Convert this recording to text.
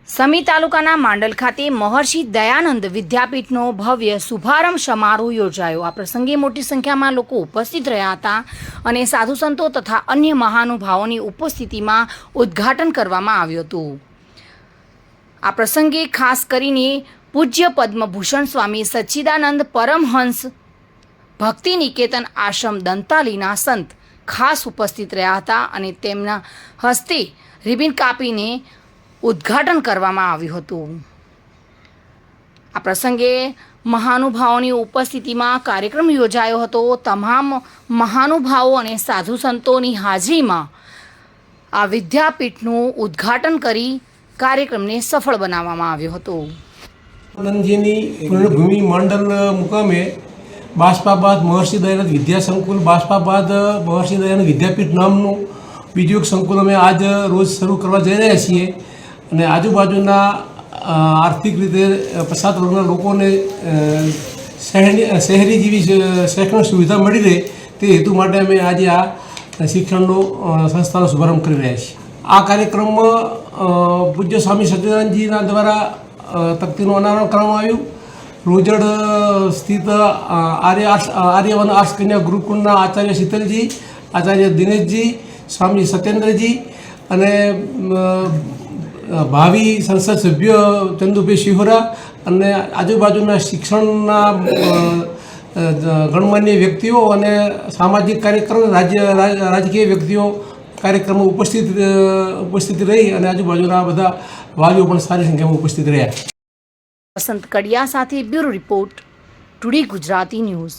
સમી તાલુકાના માંડલ ખાતે મહર્ષિ દયાનંદ વિદ્યાપીઠનો ભવ્ય શુભારંભ સમારોહ યોજાયો। આ પ્રસંગે મોટી સંખ્યામાં લોકો ઉપસ્થિત રહ્યા હતા અને સાધુ સંતો તથા અન્ય મહાનુભાવોની ઉપસ્થિતિમાં ઉદ્ઘાટન કરવામાં આવ્યું હતું। આ પ્રસંગે ખાસ કરીને પૂજ્ય પદ્મભૂષણ સ્વામી સચ્ચિદાનંદ પરમહંસ ભક્તિ નિકેતન આશ્રમ દંતાલીના સંત ખાસ ઉપસ્થિત રહ્યા હતા અને તેમના હસ્તે રિબિન કાપીને ઉદ્ઘાટન કરવામાં આવ્યું હતું। આ પ્રસંગે મહાનુભાવોની ઉપસ્થિતિમાં કાર્યક્રમ યોજાયો હતો। તમામ મહાનુભાવો અને સાધુ સંતોની હાજરીમાં આ વિદ્યાપીઠનું ઉદ્ઘાટન કરી કાર્યક્રમને સફળ બનાવવામાં આવ્યો હતો। આનંદજીની પૂર્ણભૂમિ માંડલ મુકામે બાષ્પાબાદ મહર્ષિ દયાનંદ વિદ્યા સંકુલ બાષ્પાબાદ મહર્ષિ દયાનંદ વિદ્યાપીઠ નામનું બીજું એક સંકુલ અમે આજ રોજ શરૂ કરવા જઈ રહ્યા છીએ અને આજુબાજુના આર્થિક રીતે પછાત વર્ગના લોકોને શહેરી જેવી શૈક્ષણિક સુવિધા મળી રહે તે હેતુ માટે અમે આજે આ શિક્ષણનો સંસ્થાનો શુભારંભ કરી રહ્યા છીએ। આ કાર્યક્રમમાં પૂજ્ય સ્વામી સચ્ચિદાનંદજીના દ્વારા તકતીનું અનાવરણ કરવામાં આવ્યું। રોજડ સ્થિત આર્યવન આર્ટ્સ કન્યા ગુરુકુળના આચાર્ય શીતલજી, આચાર્ય દિનેશજી, સ્વામી સત્યેન્દ્રજી અને ભાવિ સંસદ સભ્ય ચંદુભાઈ શિહોરા અને આજુબાજુના શિક્ષણના ગણમાન્ય વ્યક્તિઓ અને સામાજિક કાર્યક્રમ રાજકીય વ્યક્તિઓ કાર્યક્રમમાં ઉપસ્થિત રહી અને આજુબાજુના બધા વાલીઓ પણ સારી સંખ્યામાં ઉપસ્થિત રહ્યા। વસંત કડિયા સાથે bureau report, today Gujarati news.